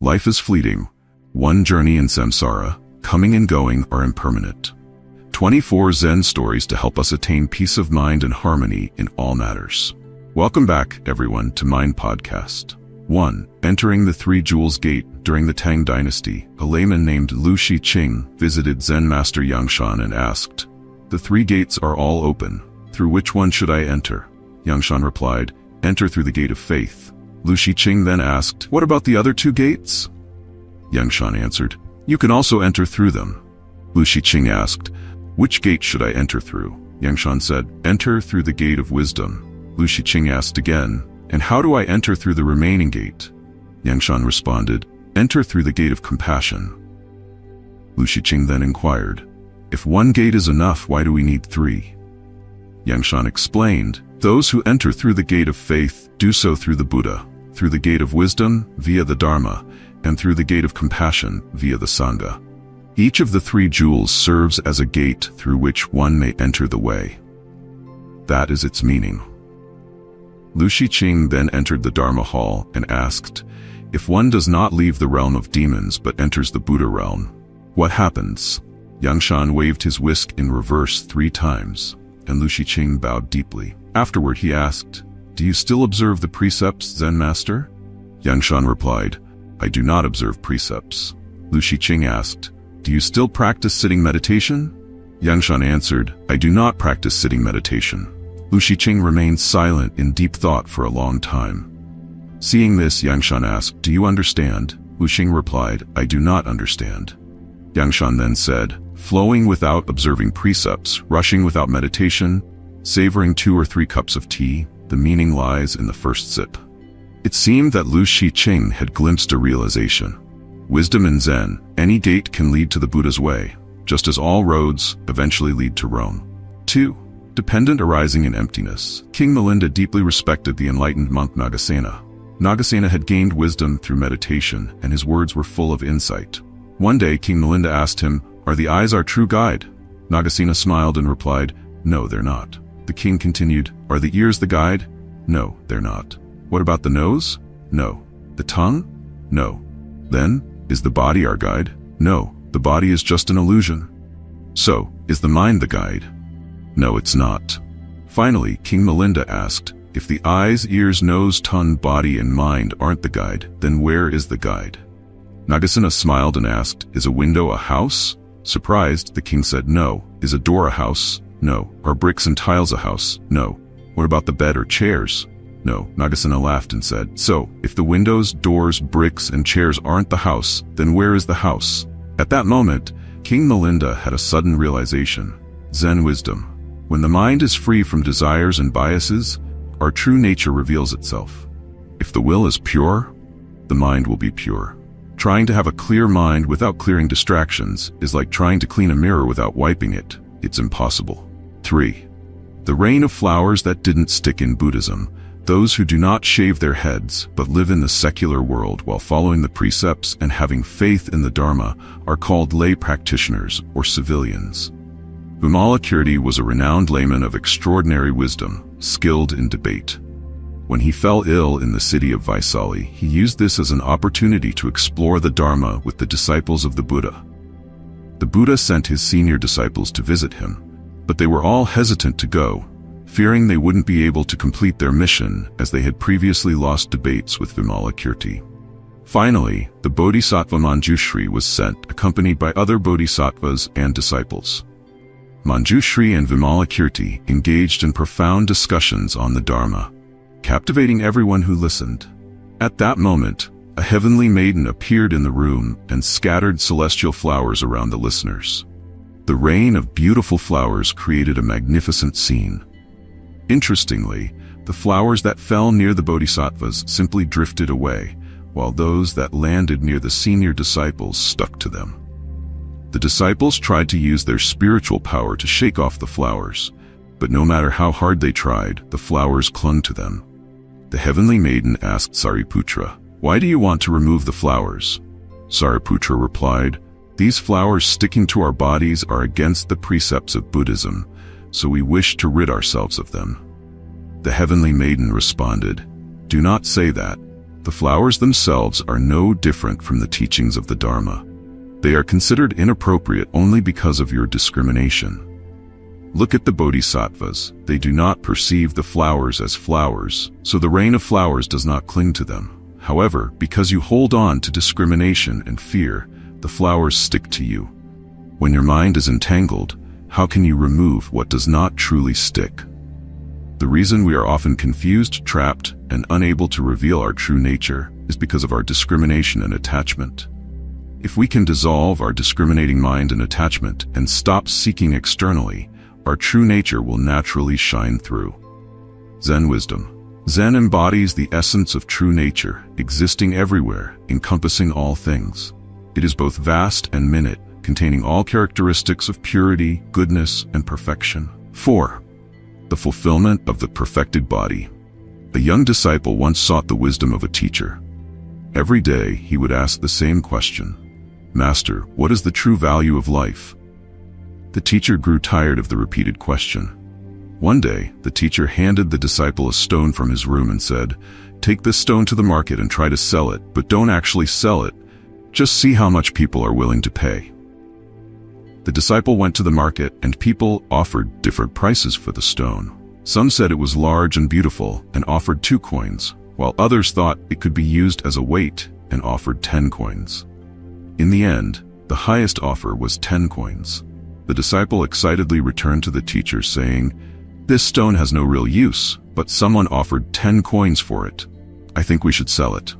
Life is fleeting. One journey in samsara, coming and going, are impermanent. 24 Zen stories to help us attain peace of mind and harmony in all matters. Welcome back, everyone, to Mind Podcast. 1. Entering the Three Jewels Gate. During the Tang Dynasty, a layman named Lu Shiqing visited Zen master Yangshan and asked, "The three gates are all open. Through which one should I enter?" Yangshan replied, "Enter through the gate of faith." Lu Shiqing then asked, "What about the other two gates?" Yangshan answered, "You can also enter through them." Lu Shiqing asked, "Which gate should I enter through?" Yangshan said, "Enter through the gate of wisdom." Lu Shiqing asked again, "And how do I enter through the remaining gate?" Yangshan responded, "Enter through the gate of compassion." Lu Shiqing then inquired, "If one gate is enough, why do we need three?" Yangshan explained, "Those who enter through the gate of faith do so through the Buddha, through the gate of wisdom via the Dharma, and through the gate of compassion via the Sangha. Each of the three jewels serves as a gate through which one may enter the way. That is its meaning." Lu Shiqing then entered the Dharma hall and asked, "If one does not leave the realm of demons but enters the Buddha realm, what happens?" Yangshan waved his whisk in reverse 3 times, and Lu Shiqing bowed deeply. Afterward he asked, "Do you still observe the precepts, Zen master?" Yangshan replied, "I do not observe precepts." Lu Shiqing asked, "Do you still practice sitting meditation?" Yangshan answered, "I do not practice sitting meditation." Lu Shiqing remained silent in deep thought for a long time. Seeing this, Yangshan asked, "Do you understand?" Lu Shiqing replied, "I do not understand." Yangshan then said, "Flowing without observing precepts, rushing without meditation, savoring 2 or 3 cups of tea, the meaning lies in the first sip." It seemed that Lu Shiqing had glimpsed a realization. Wisdom in Zen, any gate can lead to the Buddha's way, just as all roads eventually lead to Rome. 2. Dependent arising in emptiness. King Milinda deeply respected the enlightened monk Nagasena. Nagasena had gained wisdom through meditation, and his words were full of insight. One day, King Milinda asked him, "Are the eyes our true guide?" Nagasena smiled and replied, "No, they're not." The king continued, "Are the ears the guide?" "No, they're not." "What about the nose?" "No." "The tongue?" "No." "Then, is the body our guide?" "No, the body is just an illusion." "So, is the mind the guide?" "No, it's not." Finally, King Milinda asked, "If the eyes, ears, nose, tongue, body, and mind aren't the guide, then where is the guide?" Nagasena smiled and asked, "Is a window a house?" Surprised, the king said, "No." "Is a door a house?" "No." "Are bricks and tiles a house?" "No." "What about the bed or chairs?" "No." Nagasena laughed and said, "So, if the windows, doors, bricks, and chairs aren't the house, then where is the house?" At that moment, King Milinda had a sudden realization. Zen wisdom. When the mind is free from desires and biases, our true nature reveals itself. If the will is pure, the mind will be pure. Trying to have a clear mind without clearing distractions is like trying to clean a mirror without wiping it. It's impossible. 3. The rain of flowers that didn't stick in Buddhism. Those who do not shave their heads but live in the secular world while following the precepts and having faith in the Dharma are called lay practitioners or civilians. Vimalakirti was a renowned layman of extraordinary wisdom, skilled in debate. When he fell ill in the city of Vaisali, he used this as an opportunity to explore the Dharma with the disciples of the Buddha. The Buddha sent his senior disciples to visit him, but they were all hesitant to go, fearing they wouldn't be able to complete their mission as they had previously lost debates with Vimalakirti. Finally, the Bodhisattva Manjushri was sent, accompanied by other bodhisattvas and disciples. Manjushri and Vimalakirti engaged in profound discussions on the Dharma, captivating everyone who listened. At that moment, a heavenly maiden appeared in the room and scattered celestial flowers around the listeners. The rain of beautiful flowers created a magnificent scene. Interestingly, the flowers that fell near the bodhisattvas simply drifted away, while those that landed near the senior disciples stuck to them. The disciples tried to use their spiritual power to shake off the flowers, but no matter how hard they tried, the flowers clung to them. The heavenly maiden asked Sariputra, "Why do you want to remove the flowers?" Sariputra replied, "These flowers sticking to our bodies are against the precepts of Buddhism, so we wish to rid ourselves of them." The heavenly maiden responded, "Do not say that. The flowers themselves are no different from the teachings of the Dharma. They are considered inappropriate only because of your discrimination. Look at the bodhisattvas. They do not perceive the flowers as flowers, so the rain of flowers does not cling to them. However, because you hold on to discrimination and fear, the flowers stick to you. When your mind is entangled, how can you remove what does not truly stick? The reason we are often confused, trapped, and unable to reveal our true nature is because of our discrimination and attachment. If we can dissolve our discriminating mind and attachment and stop seeking externally, our true nature will naturally shine through. Zen wisdom. Zen embodies the essence of true nature, existing everywhere, encompassing all things. It is both vast and minute, containing all characteristics of purity, goodness, and perfection. 4. The fulfillment of the perfected body. A young disciple once sought the wisdom of a teacher. Every day he would ask the same question, "Master, what is the true value of life?" The teacher grew tired of the repeated question. One day, the teacher handed the disciple a stone from his room and said, "Take this stone to the market and try to sell it, but don't actually sell it. Just see how much people are willing to pay." The disciple went to the market, and people offered different prices for the stone. Some said it was large and beautiful and offered 2 coins, while others thought it could be used as a weight and offered 10 coins. In the end, the highest offer was 10 coins. The disciple excitedly returned to the teacher saying, "This stone has no real use, but someone offered 10 coins for it. I think we should sell it."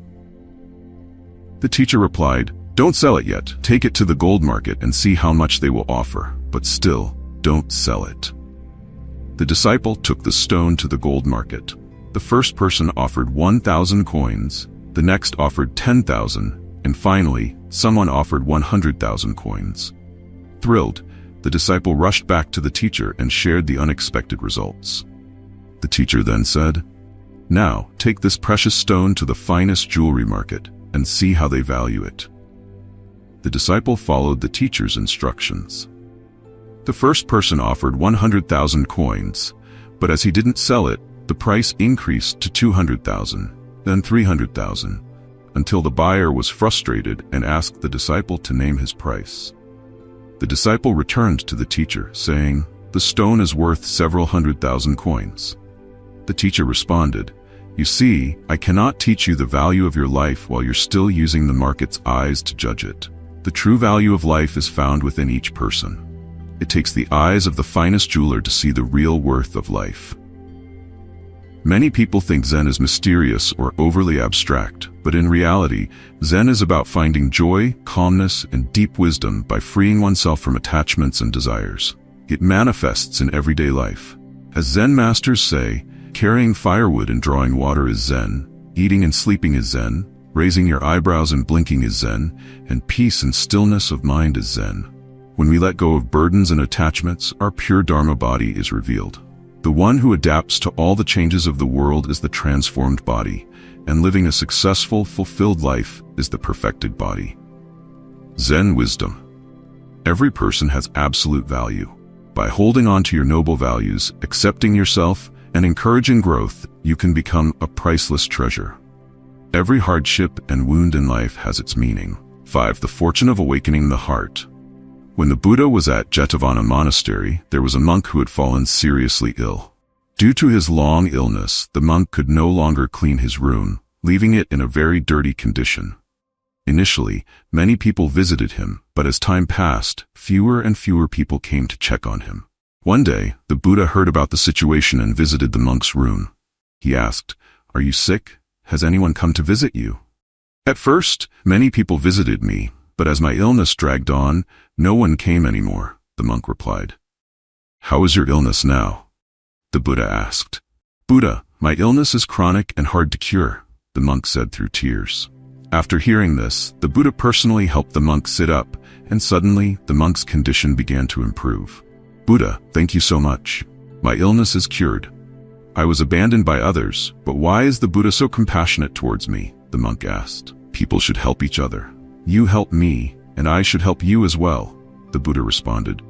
The teacher replied, "Don't sell it yet. Take it to the gold market and see how much they will offer, but still, don't sell it." The disciple took the stone to the gold market. The first person offered 1,000 coins, the next offered 10,000, and finally, someone offered 100,000 coins. Thrilled, the disciple rushed back to the teacher and shared the unexpected results. The teacher then said, "Now, take this precious stone to the finest jewelry market and see how they value it." The disciple followed the teacher's instructions. The first person offered 100,000 coins, but as he didn't sell it, the price increased to 200,000, then 300,000, until the buyer was frustrated and asked the disciple to name his price. The disciple returned to the teacher, saying, "The stone is worth several 100,000 coins." The teacher responded, "You see, I cannot teach you the value of your life while you're still using the market's eyes to judge it. The true value of life is found within each person. It takes the eyes of the finest jeweler to see the real worth of life." Many people think Zen is mysterious or overly abstract, but in reality, Zen is about finding joy, calmness, and deep wisdom by freeing oneself from attachments and desires. It manifests in everyday life. As Zen masters say, carrying firewood and drawing water is Zen, eating and sleeping is Zen, raising your eyebrows and blinking is Zen, and peace and stillness of mind is Zen. When we let go of burdens and attachments, our pure Dharma body is revealed. The one who adapts to all the changes of the world is the transformed body, and living a successful, fulfilled life is the perfected body. Zen wisdom. Every person has absolute value. By holding on to your noble values, accepting yourself, and encouraging growth, you can become a priceless treasure. Every hardship and wound in life has its meaning. 5. The fortune of awakening the heart. When the Buddha was at Jetavana Monastery, there was a monk who had fallen seriously ill. Due to his long illness, the monk could no longer clean his room, leaving it in a very dirty condition. Initially, many people visited him, but as time passed, fewer and fewer people came to check on him. One day, the Buddha heard about the situation and visited the monk's room. He asked, "Are you sick? Has anyone come to visit you?" "At first, many people visited me, but as my illness dragged on, no one came anymore," the monk replied. "How is your illness now?" the Buddha asked. "Buddha, my illness is chronic and hard to cure," the monk said through tears. After hearing this, the Buddha personally helped the monk sit up, and suddenly, the monk's condition began to improve. "Buddha, thank you so much. My illness is cured. I was abandoned by others, but why is the Buddha so compassionate towards me?" the monk asked. "People should help each other. You help me, and I should help you as well," the Buddha responded.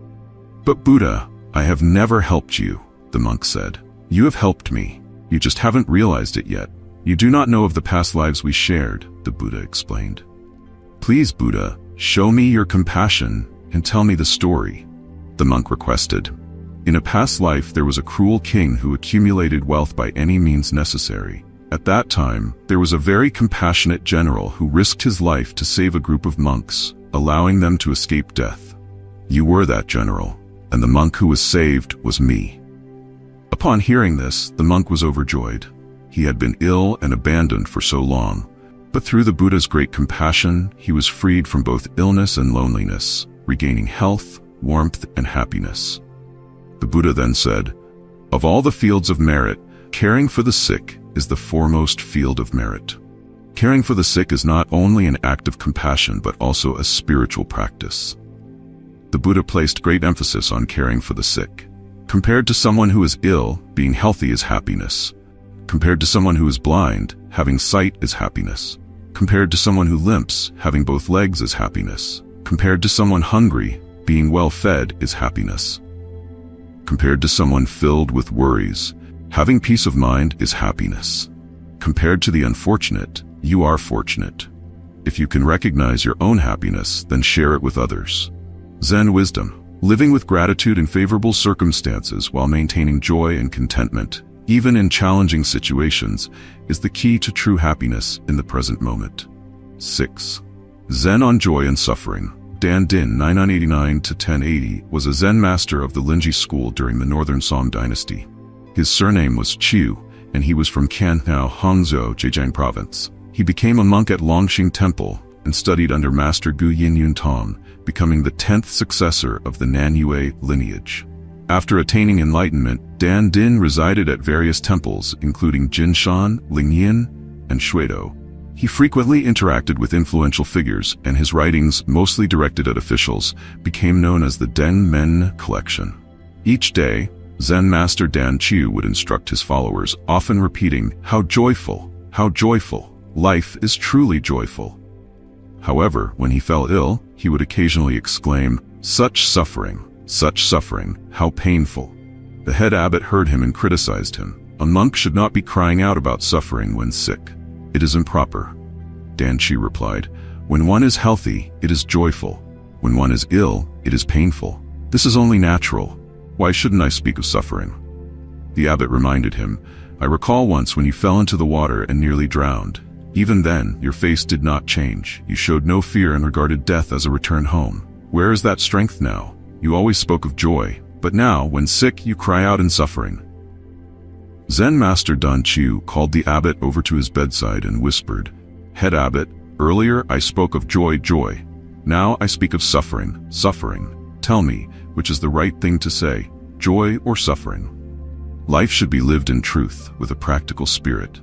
"But Buddha, I have never helped you," the monk said. "You have helped me. You just haven't realized it yet. You do not know of the past lives we shared, the Buddha explained. Please, Buddha, show me your compassion and tell me the story, the monk requested. In a past life there was a cruel king who accumulated wealth by any means necessary. At that time, there was a very compassionate general who risked his life to save a group of monks, allowing them to escape death. You were that general, and the monk who was saved was me. Upon hearing this, the monk was overjoyed. He had been ill and abandoned for so long, but through the Buddha's great compassion, he was freed from both illness and loneliness, regaining health, warmth, and happiness. The Buddha then said, "Of all the fields of merit, caring for the sick is the foremost field of merit." Caring for the sick is not only an act of compassion but also a spiritual practice. The Buddha placed great emphasis on caring for the sick. Compared to someone who is ill, being healthy is happiness. Compared to someone who is blind, having sight is happiness. Compared to someone who limps, having both legs is happiness. Compared to someone hungry, being well fed is happiness. Compared to someone filled with worries, having peace of mind is happiness. Compared to the unfortunate, you are fortunate. If you can recognize your own happiness, then share it with others. Zen wisdom. Living with gratitude in favorable circumstances while maintaining joy and contentment, even in challenging situations, is the key to true happiness in the present moment. 6. Zen on joy and suffering. Dan Din, 989–1080, was a Zen master of the Linji school during the Northern Song dynasty. His surname was Chiu, and he was from Canhao, Hangzhou, Zhejiang province. He became a monk at Longxing Temple and studied under Master Gu Yin Tong, becoming the 10th successor of the Nanyue lineage. After attaining enlightenment, Dan Din resided at various temples, including Jinshan, Lingyin, and Shuido. He frequently interacted with influential figures, and his writings, mostly directed at officials, became known as the Den Men collection. Each day, Zen Master Dan Chiu would instruct his followers, often repeating, how joyful, life is truly joyful." However, when he fell ill, he would occasionally exclaim, such suffering, how painful." The head abbot heard him and criticized him. A monk should not be crying out about suffering when sick. It is improper. Dan Chi replied, "When one is healthy, it is joyful. When one is ill, it is painful. This is only natural. Why shouldn't I speak of suffering?" The abbot reminded him, "I recall once when you fell into the water and nearly drowned. Even then, your face did not change. You showed no fear and regarded death as a return home. Where is that strength now? You always spoke of joy, but now, when sick, you cry out in suffering." Zen Master Dan Chiu called the abbot over to his bedside and whispered, "Head abbot, earlier I spoke of joy. Now I speak of suffering. Tell me, which is the right thing to say, joy or suffering?" Life should be lived in truth, with a practical spirit.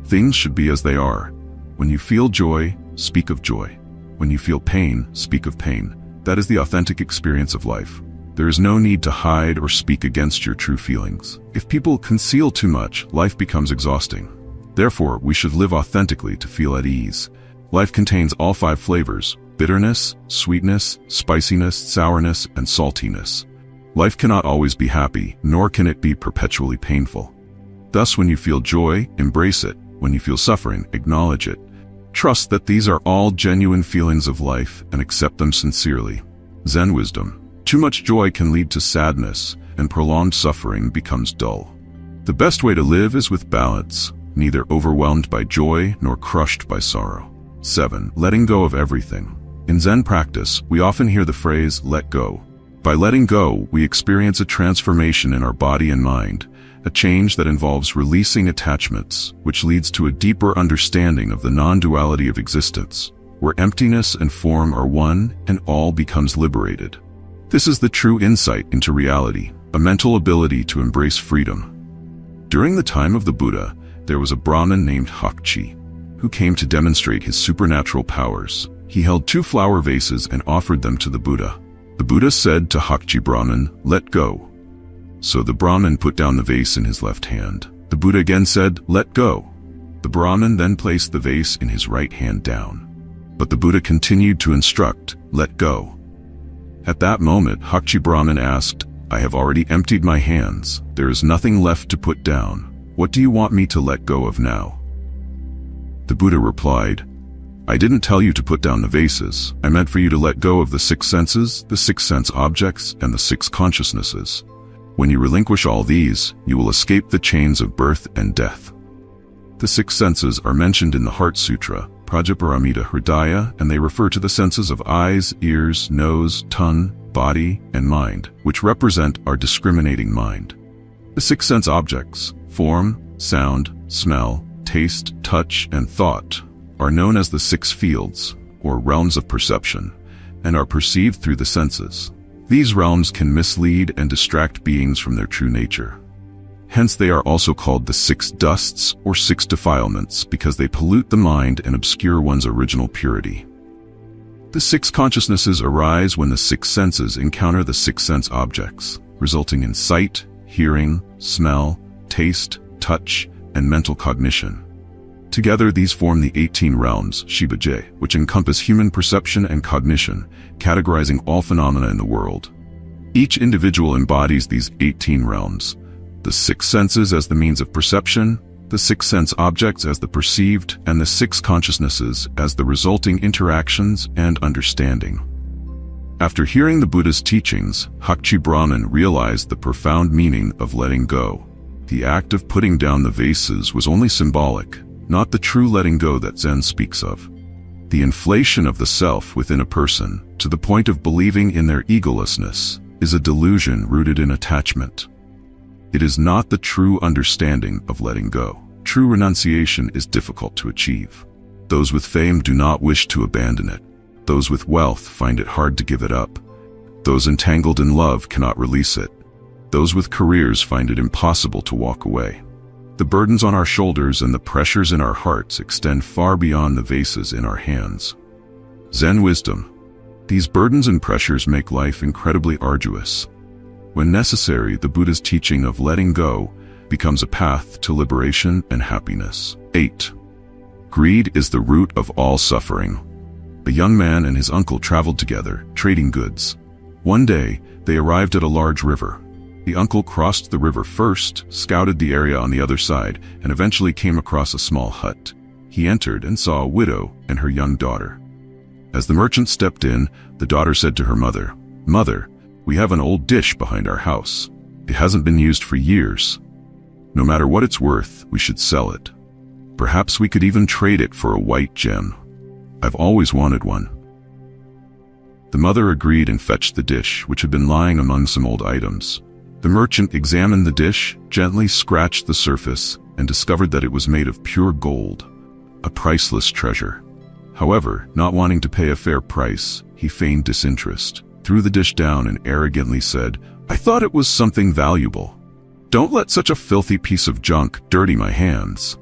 Things should be as they are. When you feel joy, speak of joy. When you feel pain, speak of pain. That is the authentic experience of life. There is no need to hide or speak against your true feelings. If people conceal too much, life becomes exhausting. Therefore, we should live authentically to feel at ease. Life contains all 5 flavors: bitterness, sweetness, spiciness, sourness, and saltiness. Life cannot always be happy, nor can it be perpetually painful. Thus, when you feel joy, embrace it. When you feel suffering, acknowledge it. Trust that these are all genuine feelings of life and accept them sincerely. Zen wisdom. Too much joy can lead to sadness, and prolonged suffering becomes dull. The best way to live is with balance, neither overwhelmed by joy nor crushed by sorrow. 7. Letting go of everything. In Zen practice, we often hear the phrase, let go. By letting go, we experience a transformation in our body and mind, a change that involves releasing attachments, which leads to a deeper understanding of the non-duality of existence, where emptiness and form are one and all becomes liberated. This is the true insight into reality, a mental ability to embrace freedom. During the time of the Buddha, there was a Brahmin named Hakchi, who came to demonstrate his supernatural powers. He held 2 flower vases and offered them to the Buddha. The Buddha said to Hakchi Brahmin, "Let go." So the Brahmin put down the vase in his left hand. The Buddha again said, "Let go." The Brahmin then placed the vase in his right hand down. But the Buddha continued to instruct, "Let go." At that moment, Hakchi Brahmin asked, "I have already emptied my hands. There is nothing left to put down. What do you want me to let go of now?" The Buddha replied, "I didn't tell you to put down the vases. I meant for you to let go of the 6 senses, the 6 sense objects, and the 6 consciousnesses. When you relinquish all these, you will escape the chains of birth and death." The 6 senses are mentioned in the Heart Sutra, Prajaparamita Hridaya, and they refer to the senses of eyes, ears, nose, tongue, body, and mind, which represent our discriminating mind. The 6 sense objects, form, sound, smell, taste, touch, and thought, are known as the 6 fields, or realms of perception, and are perceived through the senses. These realms can mislead and distract beings from their true nature. Hence they are also called the 6 dusts or 6 defilements, because they pollute the mind and obscure one's original purity. The 6 consciousnesses arise when the 6 senses encounter the 6 sense objects, resulting in sight, hearing, smell, taste, touch, and mental cognition. Together these form the 18 realms, Shibaje, which encompass human perception and cognition, categorizing all phenomena in the world. Each individual embodies these 18 realms, the 6 senses as the means of perception, the 6 sense objects as the perceived, and the 6 consciousnesses as the resulting interactions and understanding. After hearing the Buddha's teachings, Hakchi Brahman realized the profound meaning of letting go. The act of putting down the vases was only symbolic, not the true letting go that Zen speaks of. The inflation of the self within a person, to the point of believing in their egolessness, is a delusion rooted in attachment. It is not the true understanding of letting go. True renunciation is difficult to achieve. Those with fame do not wish to abandon it. Those with wealth find it hard to give it up. Those entangled in love cannot release it. Those with careers find it impossible to walk away. The burdens on our shoulders and the pressures in our hearts extend far beyond the vases in our hands. Zen wisdom. These burdens and pressures make life incredibly arduous. When necessary, the Buddha's teaching of letting go becomes a path to liberation and happiness. 8. Greed is the root of all suffering. A young man and his uncle traveled together, trading goods. One day, they arrived at a large river. The uncle crossed the river first, scouted the area on the other side, and eventually came across a small hut. He entered and saw a widow and her young daughter. As the merchant stepped in, the daughter said to her mother, "Mother, we have an old dish behind our house. It hasn't been used for years. No matter what it's worth, we should sell it. Perhaps we could even trade it for a white gem. I've always wanted one." The mother agreed and fetched the dish, which had been lying among some old items. The merchant examined the dish, gently scratched the surface, and discovered that it was made of pure gold, a priceless treasure. However, not wanting to pay a fair price, he feigned disinterest, threw the dish down and arrogantly said, "I thought it was something valuable. Don't let such a filthy piece of junk dirty my hands."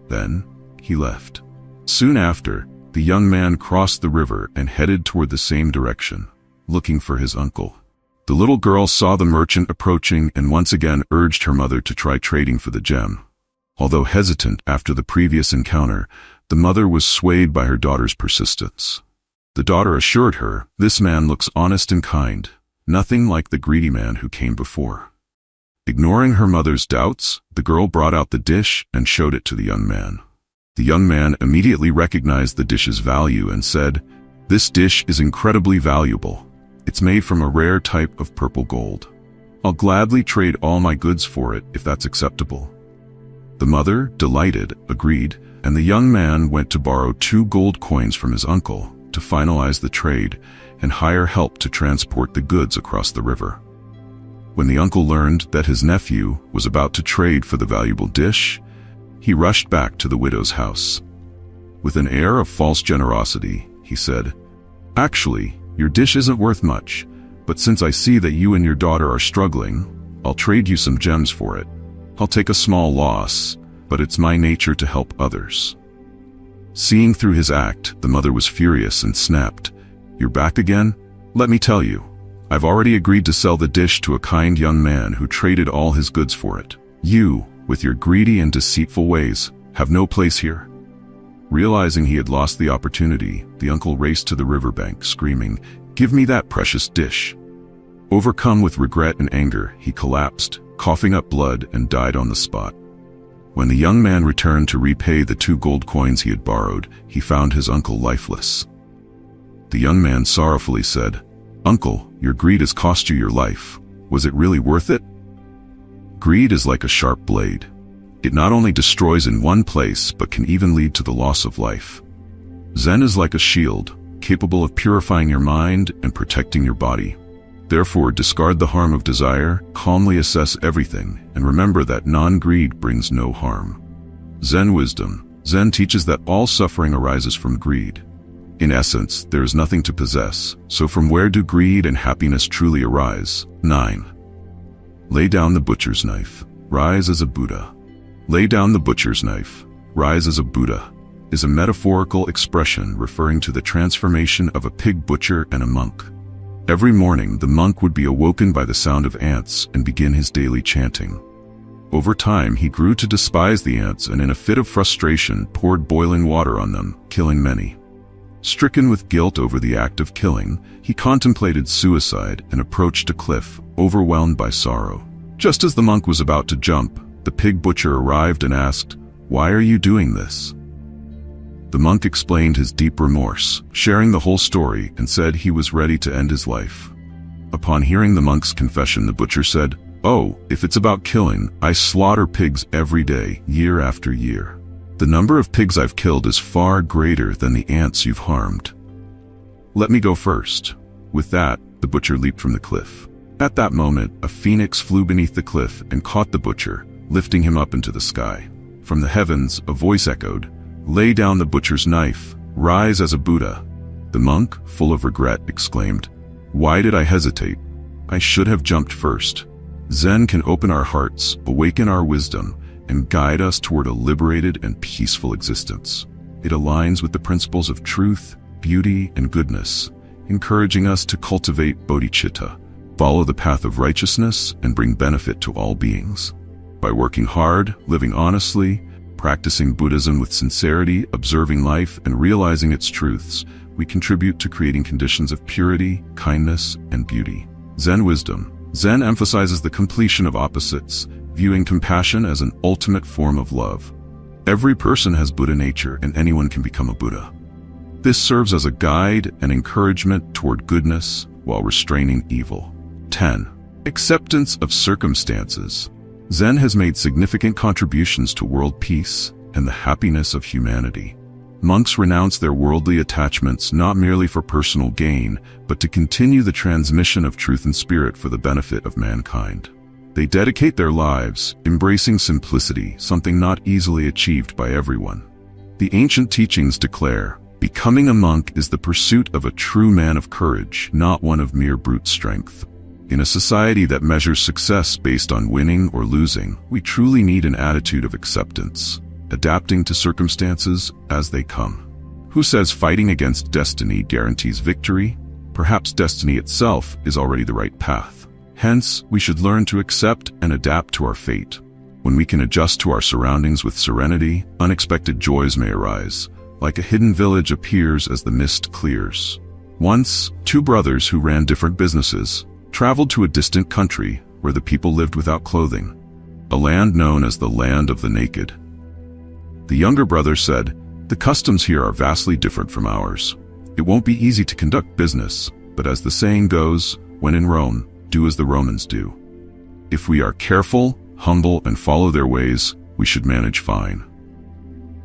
Then, he left. Soon after, the young man crossed the river and headed toward the same direction, looking for his uncle. The little girl saw the merchant approaching and once again urged her mother to try trading for the gem. Although hesitant after the previous encounter, the mother was swayed by her daughter's persistence. The daughter assured her, "This man looks honest and kind, nothing like the greedy man who came before." Ignoring her mother's doubts, the girl brought out the dish and showed it to the young man. The young man immediately recognized the dish's value and said, "This dish is incredibly valuable. It's made from a rare type of purple gold. I'll gladly trade all my goods for it if that's acceptable." The mother, delighted, agreed, and the young man went to borrow 2 gold coins from his uncle to finalize the trade and hire help to transport the goods across the river. When the uncle learned that his nephew was about to trade for the valuable dish, he rushed back to the widow's house. With an air of false generosity, he said, "Actually, your dish isn't worth much, but since I see that you and your daughter are struggling, I'll trade you some gems for it. I'll take a small loss, but it's my nature to help others." Seeing through his act, the mother was furious and snapped, "You're back again? Let me tell you, I've already agreed to sell the dish to a kind young man who traded all his goods for it. You, with your greedy and deceitful ways, have no place here." Realizing he had lost the opportunity, the uncle raced to the riverbank, screaming, "Give me that precious dish." Overcome with regret and anger, he collapsed, coughing up blood, and died on the spot. When the young man returned to repay the 2 gold coins he had borrowed, he found his uncle lifeless. The young man sorrowfully said, "Uncle, your greed has cost you your life. Was it really worth it?" Greed is like a sharp blade. It not only destroys in one place, but can even lead to the loss of life. Zen is like a shield, capable of purifying your mind and protecting your body. Therefore, discard the harm of desire, calmly assess everything, and remember that non-greed brings no harm. Zen wisdom. Zen teaches that all suffering arises from greed. In essence, there is nothing to possess, so from where do greed and happiness truly arise? 9. Lay down the butcher's knife. Rise as a Buddha. Lay down the butcher's knife. Rise as a Buddha is a metaphorical expression referring to the transformation of a pig butcher and a monk. Every morning, the monk would be awoken by the sound of ants and begin his daily chanting. Over time, he grew to despise the ants and in a fit of frustration poured boiling water on them, killing many. Stricken with guilt over the act of killing, he contemplated suicide and approached a cliff, overwhelmed by sorrow. Just as the monk was about to jump, the pig butcher arrived and asked, "Why are you doing this?" The monk explained his deep remorse, sharing the whole story, and said he was ready to end his life. Upon hearing the monk's confession, the butcher said, "Oh, if it's about killing, I slaughter pigs every day, year after year. The number of pigs I've killed is far greater than the ants you've harmed. Let me go first." With that, the butcher leaped from the cliff. At that moment, a phoenix flew beneath the cliff and caught the butcher, lifting him up into the sky. From the heavens, a voice echoed, "Lay down the butcher's knife. Rise as a Buddha." The monk, full of regret, exclaimed, "Why did I hesitate? I should have jumped first." Zen can open our hearts, awaken our wisdom, and guide us toward a liberated and peaceful existence. It aligns with the principles of truth, beauty, and goodness, encouraging us to cultivate bodhicitta, follow the path of righteousness, and bring benefit to all beings. By working hard, living honestly, practicing Buddhism with sincerity, observing life, and realizing its truths, we contribute to creating conditions of purity, kindness, and beauty. Zen wisdom. Zen emphasizes the completion of opposites, viewing compassion as an ultimate form of love. Every person has Buddha nature, and anyone can become a Buddha. This serves as a guide and encouragement toward goodness while restraining evil. 10. Acceptance of circumstances. Zen has made significant contributions to world peace and the happiness of humanity. Monks renounce their worldly attachments not merely for personal gain, but to continue the transmission of truth and spirit for the benefit of mankind. They dedicate their lives, embracing simplicity, something not easily achieved by everyone. The ancient teachings declare, "Becoming a monk is the pursuit of a true man of courage, not one of mere brute strength." In a society that measures success based on winning or losing, we truly need an attitude of acceptance, adapting to circumstances as they come. Who says fighting against destiny guarantees victory? Perhaps destiny itself is already the right path. Hence, we should learn to accept and adapt to our fate. When we can adjust to our surroundings with serenity, unexpected joys may arise, like a hidden village appears as the mist clears. Once, 2 brothers who ran different businesses traveled to a distant country where the people lived without clothing, a land known as the land of the naked. The younger brother said, "The customs here are vastly different from ours. It won't be easy to conduct business, but as the saying goes, when in Rome, do as the Romans do. If we are careful, humble, and follow their ways, we should manage fine."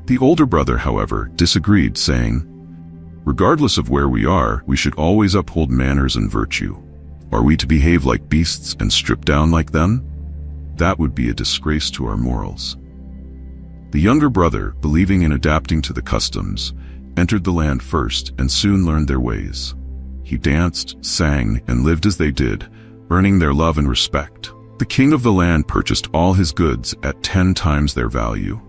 The older brother, however, disagreed, saying, "Regardless of where we are, we should always uphold manners and virtue. Are we to behave like beasts and strip down like them? That would be a disgrace to our morals." The younger brother, believing in adapting to the customs, entered the land first and soon learned their ways. He danced, sang, and lived as they did, earning their love and respect. The king of the land purchased all his goods at 10 times their value.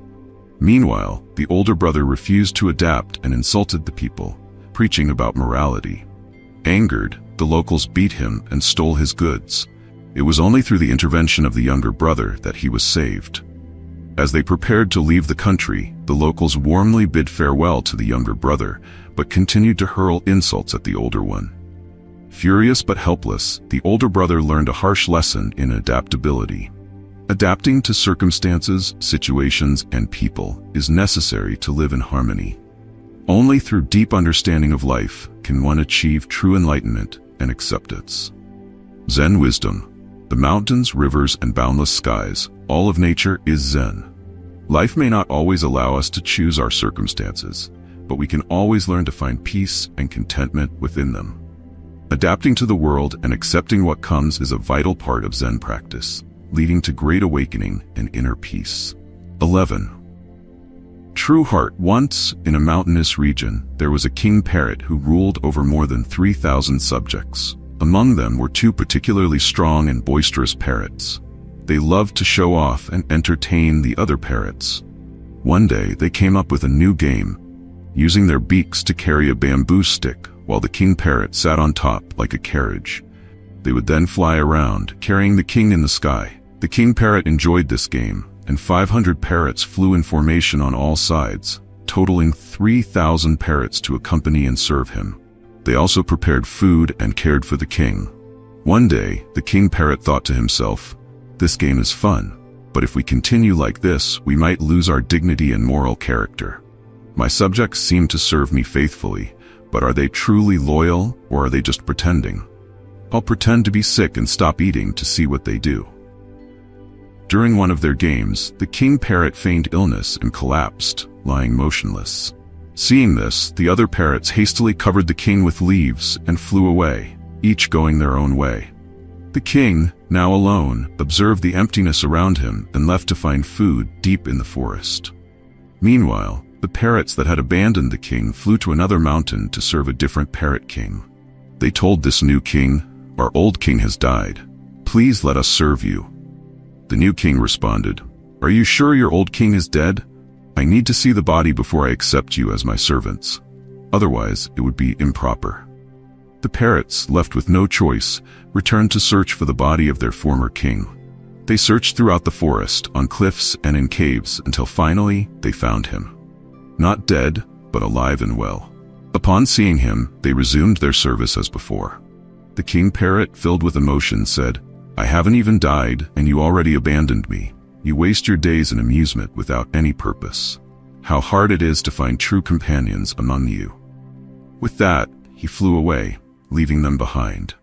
Meanwhile, the older brother refused to adapt and insulted the people, preaching about morality. Angered, the locals beat him and stole his goods. It was only through the intervention of the younger brother that he was saved. As they prepared to leave the country, the locals warmly bid farewell to the younger brother, but continued to hurl insults at the older one. Furious but helpless, the older brother learned a harsh lesson in adaptability. Adapting to circumstances, situations, and people is necessary to live in harmony. Only through deep understanding of life can one achieve true enlightenment and acceptance. Zen wisdom. The mountains, rivers, and boundless skies, all of nature is Zen. Life may not always allow us to choose our circumstances, but we can always learn to find peace and contentment within them. Adapting to the world and accepting what comes is a vital part of Zen practice, leading to great awakening and inner peace. 11. True heart. Once, in a mountainous region, there was a king parrot who ruled over more than 3,000 subjects. Among them were two particularly strong and boisterous parrots. They loved to show off and entertain the other parrots. One day, they came up with a new game, using their beaks to carry a bamboo stick while the king parrot sat on top like a carriage. They would then fly around, carrying the king in the sky. The king parrot enjoyed this game, and 500 parrots flew in formation on all sides, totaling 3,000 parrots to accompany and serve him. They also prepared food and cared for the king. One day, the king parrot thought to himself, "This game is fun, but if we continue like this, we might lose our dignity and moral character. My subjects seem to serve me faithfully, but are they truly loyal, or are they just pretending? I'll pretend to be sick and stop eating to see what they do." During one of their games, the king parrot feigned illness and collapsed, lying motionless. Seeing this, the other parrots hastily covered the king with leaves and flew away, each going their own way. The king, now alone, observed the emptiness around him and left to find food deep in the forest. Meanwhile, the parrots that had abandoned the king flew to another mountain to serve a different parrot king. They told this new king, "Our old king has died. Please let us serve you." The new king responded, "Are you sure your old king is dead? I need to see the body before I accept you as my servants. Otherwise, it would be improper." The parrots, left with no choice, returned to search for the body of their former king. They searched throughout the forest, on cliffs and in caves, until finally they found him. Not dead, but alive and well. Upon seeing him, they resumed their service as before. The king parrot, filled with emotion, said, "I haven't even died, and you already abandoned me. You waste your days in amusement without any purpose. How hard it is to find true companions among you." With that, he flew away, leaving them behind.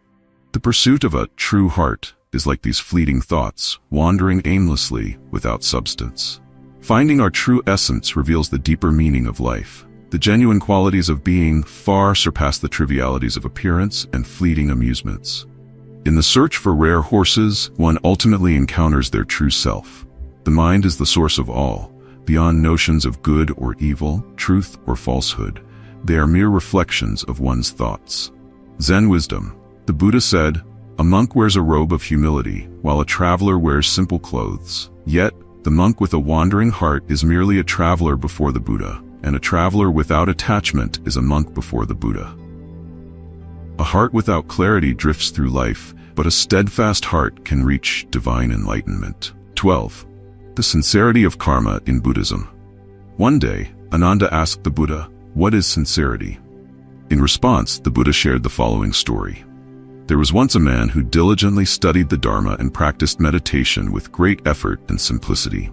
The pursuit of a true heart is like these fleeting thoughts, wandering aimlessly without substance. Finding our true essence reveals the deeper meaning of life. The genuine qualities of being far surpass the trivialities of appearance and fleeting amusements. In the search for rare horses, one ultimately encounters their true self. The mind is the source of all. Beyond notions of good or evil, truth or falsehood, they are mere reflections of one's thoughts. Zen wisdom. The Buddha said, "A monk wears a robe of humility, while a traveler wears simple clothes. Yet, the monk with a wandering heart is merely a traveler before the Buddha, and a traveler without attachment is a monk before the Buddha." A heart without clarity drifts through life, but a steadfast heart can reach divine enlightenment. 12. The sincerity of karma in Buddhism. One day, Ananda asked the Buddha, "What is sincerity?" In response, the Buddha shared the following story. There was once a man who diligently studied the Dharma and practiced meditation with great effort and simplicity.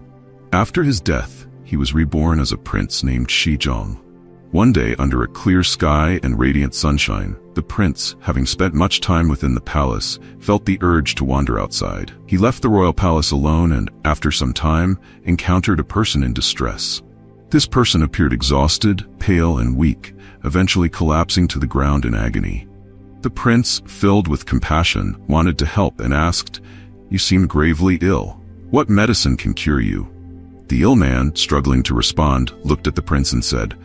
After his death, he was reborn as a prince named Shizhong. One day, under a clear sky and radiant sunshine, the prince, having spent much time within the palace, felt the urge to wander outside. He left the royal palace alone and, after some time, encountered a person in distress. This person appeared exhausted, pale, and weak, eventually collapsing to the ground in agony. The prince, filled with compassion, wanted to help and asked, "You seem gravely ill. What medicine can cure you?" The ill man, struggling to respond, looked at the prince and said,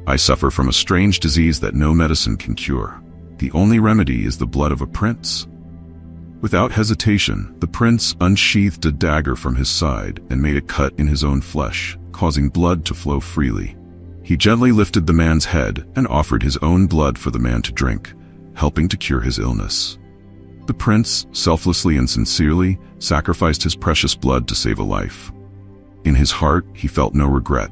"I suffer from a strange disease that no medicine can cure. The only remedy is the blood of a prince." Without hesitation, the prince unsheathed a dagger from his side and made a cut in his own flesh, causing blood to flow freely. He gently lifted the man's head and offered his own blood for the man to drink, helping to cure his illness. The prince, selflessly and sincerely, sacrificed his precious blood to save a life. In his heart, he felt no regret,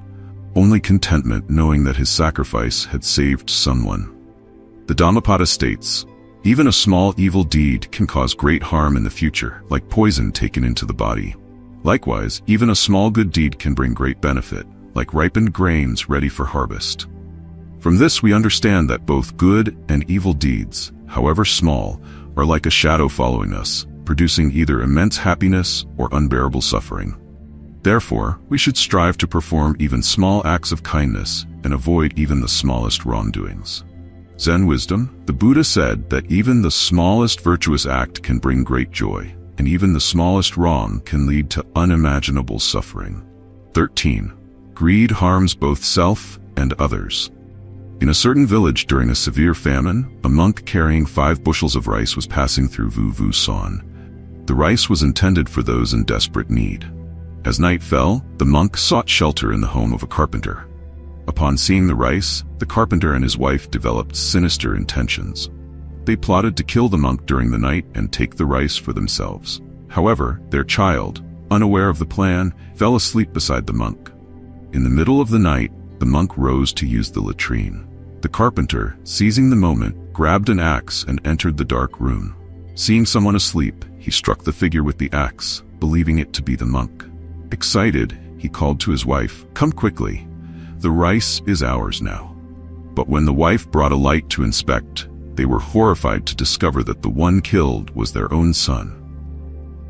only contentment knowing that his sacrifice had saved someone. The Dhammapada states, "Even a small evil deed can cause great harm in the future, like poison taken into the body. Likewise, even a small good deed can bring great benefit, like ripened grains ready for harvest. From this we understand that both good and evil deeds, however small, are like a shadow following us, producing either immense happiness or unbearable suffering. Therefore, we should strive to perform even small acts of kindness and avoid even the smallest wrongdoings. Zen wisdom, the Buddha said that even the smallest virtuous act can bring great joy, and even the smallest wrong can lead to unimaginable suffering. 13. Greed harms both self and others. In a certain village during a severe famine, a monk carrying 5 bushels of rice was passing through Vu-Vu-San. The rice was intended for those in desperate need. As night fell, the monk sought shelter in the home of a carpenter. Upon seeing the rice, the carpenter and his wife developed sinister intentions. They plotted to kill the monk during the night and take the rice for themselves. However, their child, unaware of the plan, fell asleep beside the monk. In the middle of the night, the monk rose to use the latrine. The carpenter, seizing the moment, grabbed an axe and entered the dark room. Seeing someone asleep, he struck the figure with the axe, believing it to be the monk. Excited, he called to his wife, "Come quickly. The rice is ours now." But when the wife brought a light to inspect, they were horrified to discover that the one killed was their own son.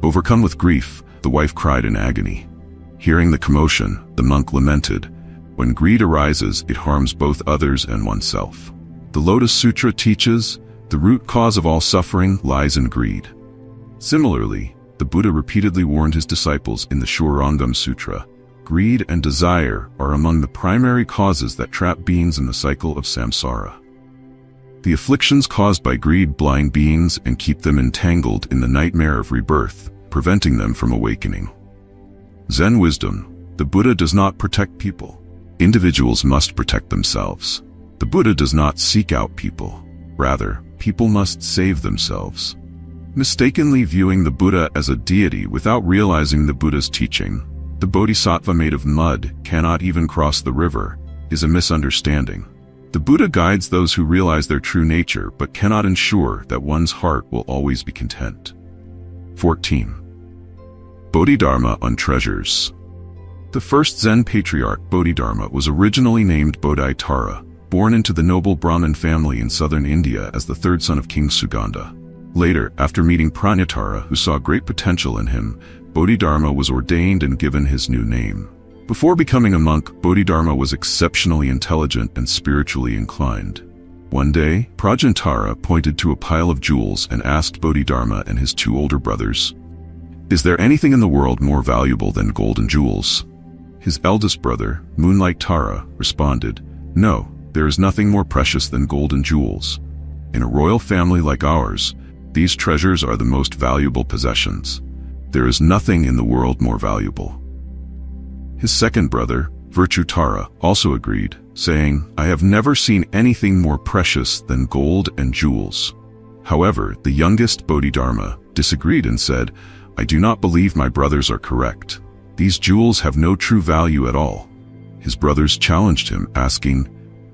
Overcome with grief, the wife cried in agony. Hearing the commotion, the monk lamented, "When greed arises, it harms both others and oneself." The Lotus Sutra teaches, the root cause of all suffering lies in greed. Similarly, the Buddha repeatedly warned his disciples in the Shurangam Sutra, greed and desire are among the primary causes that trap beings in the cycle of samsara. The afflictions caused by greed blind beings and keep them entangled in the nightmare of rebirth, preventing them from awakening. Zen wisdom, the Buddha does not protect people. Individuals must protect themselves. The Buddha does not seek out people. Rather, people must save themselves. Mistakenly viewing the Buddha as a deity without realizing the Buddha's teaching, the bodhisattva made of mud cannot even cross the river, is a misunderstanding. The Buddha guides those who realize their true nature but cannot ensure that one's heart will always be content. 14. Bodhidharma on treasures. The first Zen patriarch, Bodhidharma, was originally named Bodhitara, born into the noble Brahmin family in southern India as the 3rd son of King Suganda. Later, after meeting Prajnatara, who saw great potential in him, Bodhidharma was ordained and given his new name. Before becoming a monk, Bodhidharma was exceptionally intelligent and spiritually inclined. One day, Prajnatara pointed to a pile of jewels and asked Bodhidharma and his 2 older brothers, "Is there anything in the world more valuable than gold and jewels?" His eldest brother, Moonlight Tara, responded, "No, there is nothing more precious than gold and jewels. In a royal family like ours, these treasures are the most valuable possessions. There is nothing in the world more valuable." His second brother, Virtue Tara, also agreed, saying, "I have never seen anything more precious than gold and jewels." However, the youngest Bodhidharma disagreed and said, "I do not believe my brothers are correct. These jewels have no true value at all." His brothers challenged him, asking,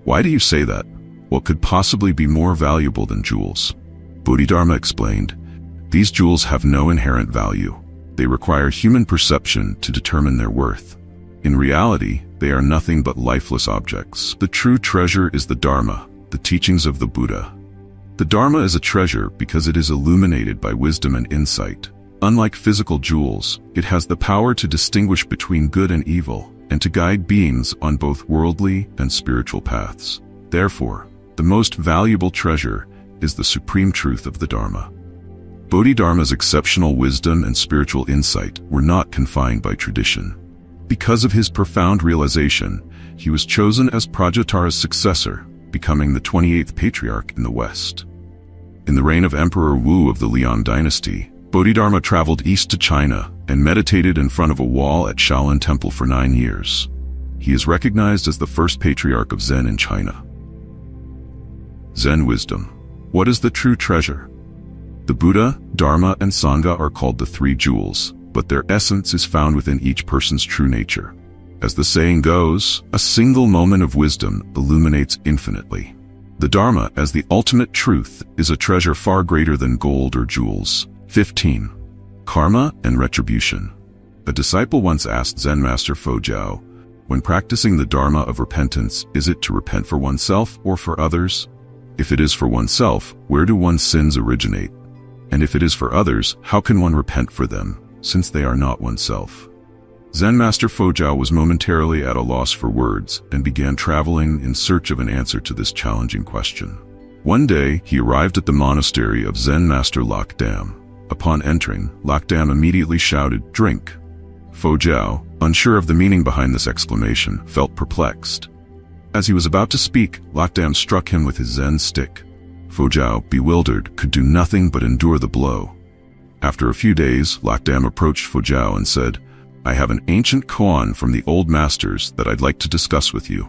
"Why do you say that? What could possibly be more valuable than jewels?" Bodhidharma explained, "These jewels have no inherent value. They require human perception to determine their worth. In reality, they are nothing but lifeless objects. The true treasure is the Dharma, the teachings of the Buddha. The Dharma is a treasure because it is illuminated by wisdom and insight. Unlike physical jewels, it has the power to distinguish between good and evil, and to guide beings on both worldly and spiritual paths. Therefore, the most valuable treasure is the supreme truth of the Dharma." Bodhidharma's exceptional wisdom and spiritual insight were not confined by tradition. Because of his profound realization, he was chosen as Prajnatara's successor, becoming the 28th patriarch in the West. In the reign of Emperor Wu of the Liang dynasty, Bodhidharma traveled east to China and meditated in front of a wall at Shaolin Temple for 9 years. He is recognized as the first patriarch of Zen in China. Zen wisdom. What is the true treasure? The Buddha, Dharma, and Sangha are called the 3 jewels, but their essence is found within each person's true nature. As the saying goes, a single moment of wisdom illuminates infinitely. The Dharma, as the ultimate truth, is a treasure far greater than gold or jewels. 15. Karma and retribution. A disciple once asked Zen master Fojiao, when practicing the Dharma of repentance, is it to repent for oneself or for others? If it is for oneself, where do one's sins originate? And if it is for others, how can one repent for them, since they are not oneself? Zen master Fojiao was momentarily at a loss for words and began traveling in search of an answer to this challenging question. One day, he arrived at the monastery of Zen master Lakdam. Upon entering, Lakdam immediately shouted, "Drink!" Fojiao, unsure of the meaning behind this exclamation, felt perplexed. As he was about to speak, Lakdam struck him with his Zen stick. Fojiao, bewildered, could do nothing but endure the blow. After a few days, Lakdam approached Fojiao and said, "I have an ancient koan from the old masters that I'd like to discuss with you."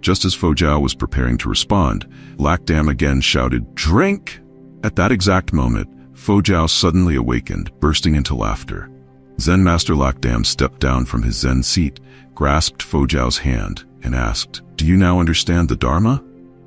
Just as Fojiao was preparing to respond, Lakdam again shouted, "Drink!" At that exact moment, Fojiao suddenly awakened, bursting into laughter. Zen master Lakdam stepped down from his Zen seat, grasped Fojiao's hand, and asked, "Do you now understand the Dharma?"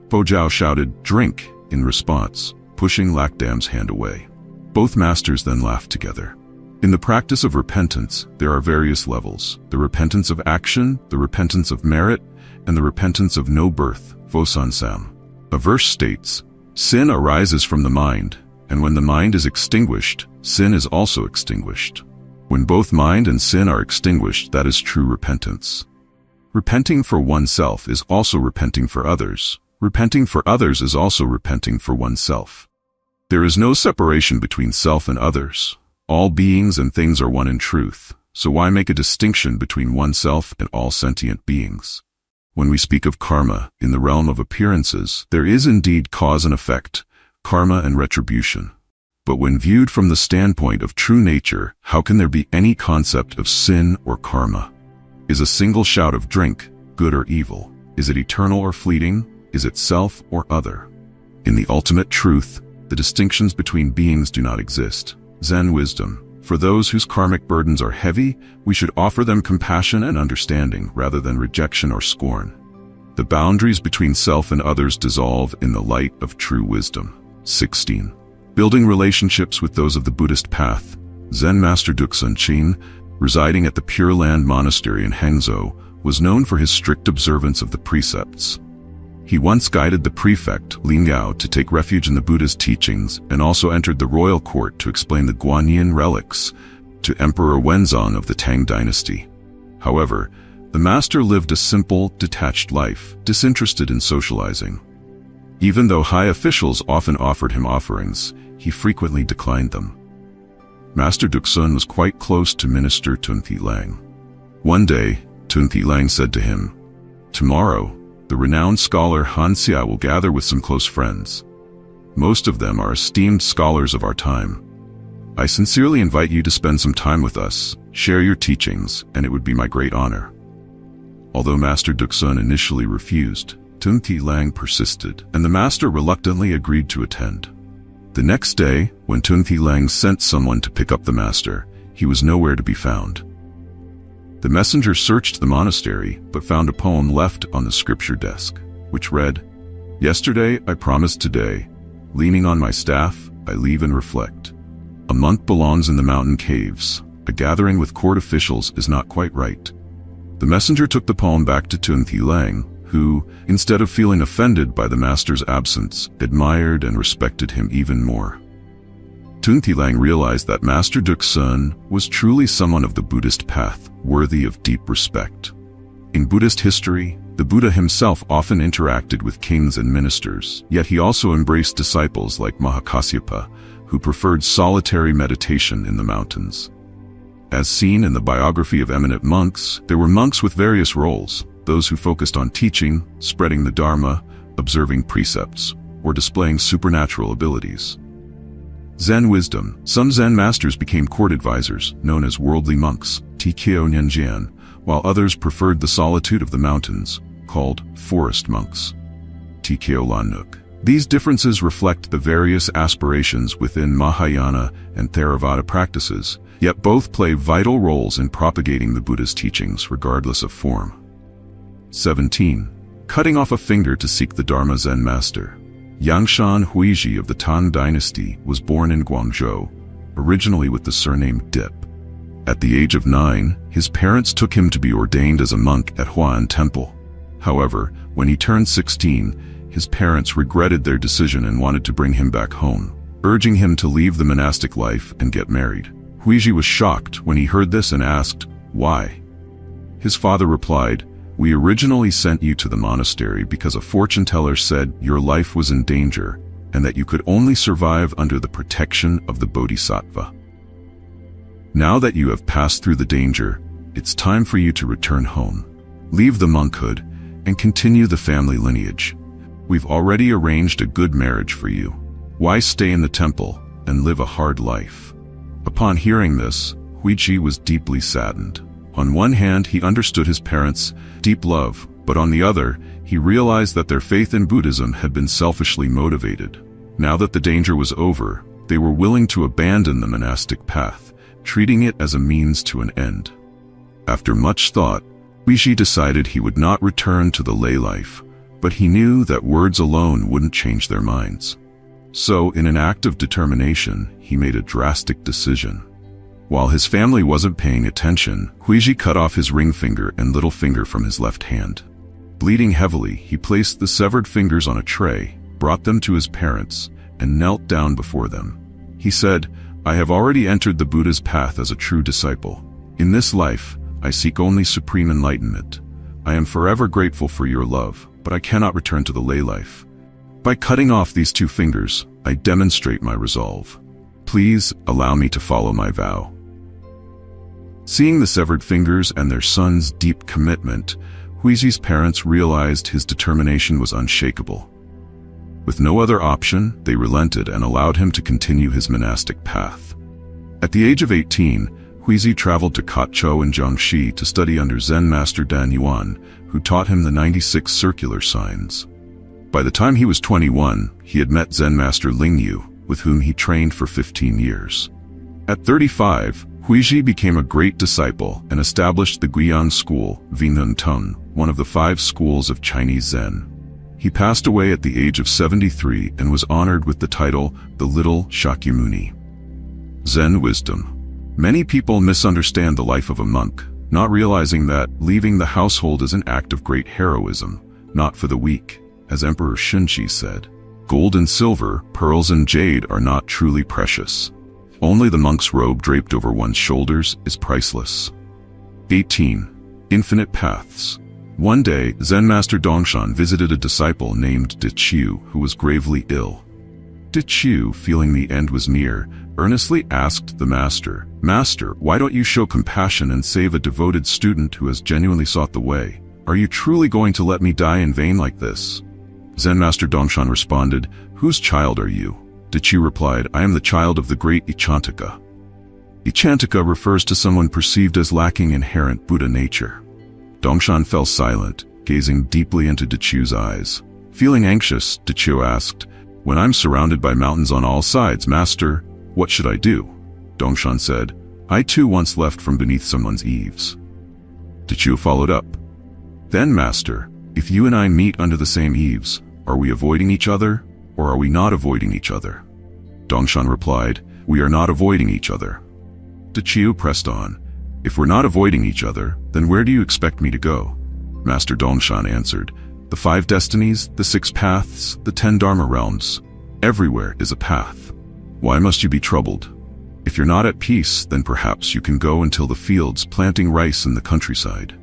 Fojiao shouted, "Drink!" in response, pushing Lakdam's hand away. Both masters then laughed together. In the practice of repentance, there are various levels: the repentance of action, the repentance of merit, and the repentance of no birth, Vosansam. A verse states, "Sin arises from the mind, and when the mind is extinguished, sin is also extinguished." When both mind and sin are extinguished, that is true repentance. Repenting for oneself is also repenting for others. Repenting for others is also repenting for oneself. There is no separation between self and others. All beings and things are one in truth, so why make a distinction between oneself and all sentient beings? When we speak of karma in the realm of appearances, there is indeed cause and effect, karma and retribution. But when viewed from the standpoint of true nature, how can there be any concept of sin or karma? Is a single shout of drink good or evil? Is it eternal or fleeting? Is it self or other? In the ultimate truth, the distinctions between beings do not exist. Zen wisdom: for those whose karmic burdens are heavy, we should offer them compassion and understanding rather than rejection or scorn. The boundaries between self and others dissolve in the light of true wisdom. 16. Building relationships with those of the Buddhist path. Zen master Duxun Chin, residing at the Pure Land Monastery in Hangzhou, was known for his strict observance of the precepts. He once guided the prefect, Lin Yao, to take refuge in the Buddhist teachings and also entered the royal court to explain the Guanyin relics to Emperor Wenzong of the Tang dynasty. However, the master lived a simple, detached life, disinterested in socializing. Even though high officials often offered him offerings, he frequently declined them. Master Duxun was quite close to Minister Tunti Lang. One day, Tunti Lang said to him, "Tomorrow, the renowned scholar Han Xia will gather with some close friends. Most of them are esteemed scholars of our time. I sincerely invite you to spend some time with us, share your teachings, and it would be my great honor." Although Master Duxun initially refused, Tunti Lang persisted, and the master reluctantly agreed to attend. The next day, when Tunti Lang sent someone to pick up the master, he was nowhere to be found. The messenger searched the monastery, but found a poem left on the scripture desk, which read, "Yesterday I promised today, leaning on my staff, I leave and reflect. A monk belongs in the mountain caves. A gathering with court officials is not quite right." The messenger took the poem back to Tunti Lang, who, instead of feeling offended by the master's absence, admired and respected him even more. Tunti Lang realized that Master Duxun was truly someone of the Buddhist path, worthy of deep respect. In Buddhist history, the Buddha himself often interacted with kings and ministers, yet he also embraced disciples like Mahakasyapa, who preferred solitary meditation in the mountains. As seen in the biography of eminent monks, there were monks with various roles: those who focused on teaching, spreading the Dharma, observing precepts, or displaying supernatural abilities. Zen wisdom. Some Zen masters became court advisors, known as worldly monks, Tikyo Nyenjian, while others preferred the solitude of the mountains, called forest monks, Tikyo Lanuk. These differences reflect the various aspirations within Mahayana and Theravada practices, yet both play vital roles in propagating the Buddha's teachings regardless of form. 17. Cutting off a finger to seek the Dharma. Zen master Yangshan Huiji of the Tang dynasty was born in Guangzhou, originally with the surname Dip. At the age of 9, his parents took him to be ordained as a monk at Huan Temple. However, when he turned 16, his parents regretted their decision and wanted to bring him back home, urging him to leave the monastic life and get married. Huiji was shocked when he heard this and asked, "Why?" His father replied, "We originally sent you to the monastery because a fortune teller said your life was in danger and that you could only survive under the protection of the bodhisattva. Now that you have passed through the danger, it's time for you to return home. Leave the monkhood and continue the family lineage. We've already arranged a good marriage for you. Why stay in the temple and live a hard life?" Upon hearing this, Huiji was deeply saddened. On one hand, he understood his parents' deep love, but on the other, he realized that their faith in Buddhism had been selfishly motivated. Now that the danger was over, they were willing to abandon the monastic path, treating it as a means to an end. After much thought, Huiji decided he would not return to the lay life, but he knew that words alone wouldn't change their minds. So, in an act of determination, he made a drastic decision. While his family wasn't paying attention, Huiji cut off his ring finger and little finger from his left hand. Bleeding heavily, he placed the severed fingers on a tray, brought them to his parents, and knelt down before them. He said, "I have already entered the Buddha's path as a true disciple. In this life, I seek only supreme enlightenment. I am forever grateful for your love, but I cannot return to the lay life. By cutting off these 2 fingers, I demonstrate my resolve. Please allow me to follow my vow." Seeing the severed fingers and their son's deep commitment, Huiji's parents realized his determination was unshakable. With no other option, they relented and allowed him to continue his monastic path. At the age of 18, Huiji traveled to Kotchou in Jiangxi to study under Zen master Dan Yuan, who taught him the 96 circular signs. By the time he was 21, he had met Zen master Lingyu, with whom he trained for 15 years. At 35, Huiji became a great disciple and established the Guiyang school, Vinun Tong, one of the 5 schools of Chinese Zen. He passed away at the age of 73 and was honored with the title, the Little Shakyamuni. Zen wisdom. Many people misunderstand the life of a monk, not realizing that leaving the household is an act of great heroism, not for the weak, as Emperor Xunqi said. Gold and silver, pearls and jade are not truly precious. Only the monk's robe draped over one's shoulders is priceless. 18. Infinite paths. One day, Zen master Dongshan visited a disciple named De Chiu, who was gravely ill. De Chiu, feeling the end was near, earnestly asked the master, "Master, why don't you show compassion and save a devoted student who has genuinely sought the way? Are you truly going to let me die in vain like this?" Zen master Dongshan responded, "Whose child are you?" De Chiu replied, "I am the child of the great Ichantika." Ichantika refers to someone perceived as lacking inherent Buddha nature. Dongshan fell silent, gazing deeply into De Chiu's eyes. Feeling anxious, De Chiu asked, "When I'm surrounded by mountains on all sides, Master, what should I do?" Dongshan said, "I too once left from beneath someone's eaves." De Chiu followed up, "Then, Master, if you and I meet under the same eaves, are we avoiding each other, or are we not avoiding each other?" Dongshan replied, "We are not avoiding each other." De Chiu pressed on, "If we're not avoiding each other, then where do you expect me to go?" Master Dongshan answered, "The 5 destinies, the 6 paths, the 10 Dharma realms. Everywhere is a path. Why must you be troubled? If you're not at peace, then perhaps you can go until the fields planting rice in the countryside."